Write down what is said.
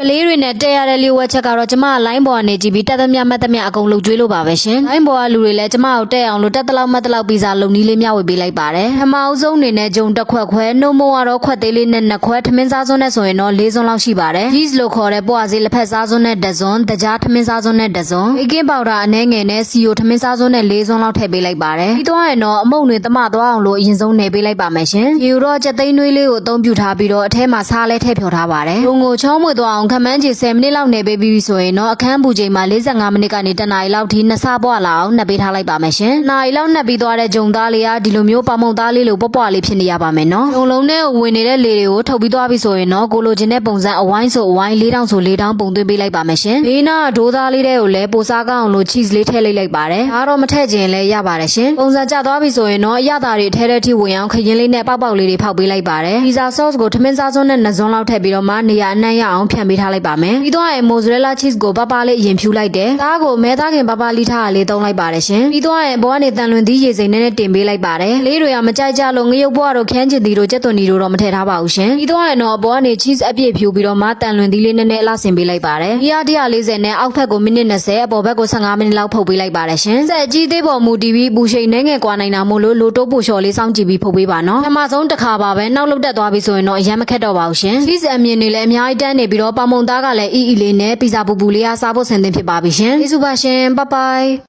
ကလေးတွေနဲ့တက်ရတဲ့လျှို့ဝှက်ချက်ကတော့ကျမလိုင်းပေါ်ကနေကြည့်ပြီးတက်သမျှမှတ်သမျှအကုန်လုပ်ကျွေးလို့ပါပဲရှင်လိုင်းပေါ်ကလူတွေလည်းကျမကိုတက်အောင်လို့တက်တလောက်မှတ်တလောက်ပီဇာလုံနီးလေးမျှဝေပေးလိုက်ပါတယ်အမအောင်ဆုံးအနေနဲ့ဂျုံတစ်ခွက်ခွဲနှုတ်မိုးကတော့ခွက်သေးလေးနဲ့နှစ်ခွက်ထမင်းစားစွန်းနဲ့ဆိုရင်တော့၄စွန်းလောက်ရှိပါတယ် cheese လို့ခေါ်တဲ့ပွားစေးလက်ဖက်စားစွန်းနဲ့တစ်စွန်းတကြားထမင်းစားစွန်းနဲ့တစ်စွန်းဘေကင်းပေါဒါအနည်းငယ်နဲ့စီယိုထမင်းစားစွန်းနဲ့၄စွန်းလောက်ထည့်ပေးလိုက်ပါတယ်ပြီးတော့ရင်တော့အမုံတွေတမသွားအောင်လို့အရင်ဆုံးနေပေးလိုက်ပါမယ်ရှင်ရေတော့ချက်သိန်းနှွေးလေးကိုအသုံးပြုထားပြီးတော့အထဲမှာစားလဲထည့်ဖြော်ထားပါတယ်ရုံကိုချောမွေသွားအောင်ခမန်းချေ10မိနစ်လောက်နေပေးပြီးဆိုရင်တော့အခန်းပူချိန်မှာ45မိနစ်ကနေ1နာရီလောက်ထိနှစ်ဆပွားလာအောင်နှပ်ပေးထားလိုက်ပါမယ်ရှင်။နာရီလောက်နှပ်ပြီးသွားတဲ့ဂျုံသားလေးကဒီလိုမျိုးပေါင်မုံသားလေးလိုပွားပွားလေးဖြစ်နေရပါမယ်နော်။ဂျုံလုံးနဲ့ဝင်နေတဲ့လေတွေကိုထုတ်ပြီးသွားပြီဆိုရင်တော့ကိုလိုချင်တဲ့ပုံစံအဝိုင်းဆိုအဝိုင်း4000ဆို4000ပုံသွင်းပေးလိုက်ပါမယ်ရှင်။ဘေးနားဒိုးသားလေးတွေကိုလည်းပိုစားကောင်းအောင်လို့ cheese လေးထည့်လိုက်ပါတယ်။ဒါတော့မထည့်ခြင်းလည်းရပါတယ်ရှင်။ပုံစံကျသွားပြီဆိုရင်တော့အရသာတွေထဲထဲထိဝင်အောင်ခရင်လေးနဲ့ပေါက်ပေါက်လေးတွေဖောက်ပေးလိုက်ပါတယ်။ pizza sauce ကိုထမင်းစားစွန်းနဲ့2စွန်းလောက်ထည့်ပြီးတော့မှနေရာအနှံ့ရအောင်ဖြန့်ပေးထားလိုက်ပါမယ်။ပြီးတော့မိုဇရက်လာ cheese ကိုပပလေးအရင်ဖြူလိုက်တယ်။သားကိုမဲသားခင်ပပလိထားလေးသုံးလိုက်ပါတယ်ရှင်။ပြီးတော့ရင်ဘောကနေတန်လွင်သီးရေစိမ်နဲ့တင်ပေးလိုက်ပါတယ်။လေးတွေကမကြိုက်ကြလို့ငရုတ်ဘွားတို့ခန်းချင်သီးတို့ကြက်သွန်သီးတို့တော့မထည့်ထားပါဘူးရှင်။ပြီးတော့ရင်တော့ဘောကနေ cheese အပြည့်ဖြူပြီးတော့မှတန်လွင်သီးလေးနဲ့အလှဆင်ပေးလိုက်ပါတယ်။ဒီအား140နဲ့အောက်ဖက်ကိုမိနစ်20အပေါ်ဘက်ကို15မိနစ်လောက်ဖုတ်ပေးလိုက်ပါတယ်ရှင်။စက်ကြီးသေးပေါ်မူတည်ပြီးပူချိန်နှဲငယ်ကွာနိုင်တာမို့လို့လိုတိုးပူလျှော်လေးစောင့်ကြည့်ပြီးဖုတ်ပေးပါနော်။ပထမဆုံးတစ်ခါပါပဲနောက်လုတ်တက်သွားပြီဆိုရင်တော့အရင်မခက်တော့ပါဘူးရှင်။ cheese အမြင်တွေလည်းအများကြီးတန်းနေပြီးတော့ပေါင်မုံသားကလည်းအီအီလေးနဲ့ပီဇာပူပူလေးအားစားဖို့ဆင်သင့်ဖြစ်ပါပြီရှင်။ကျေးဇူးပါရှင်။ Bye bye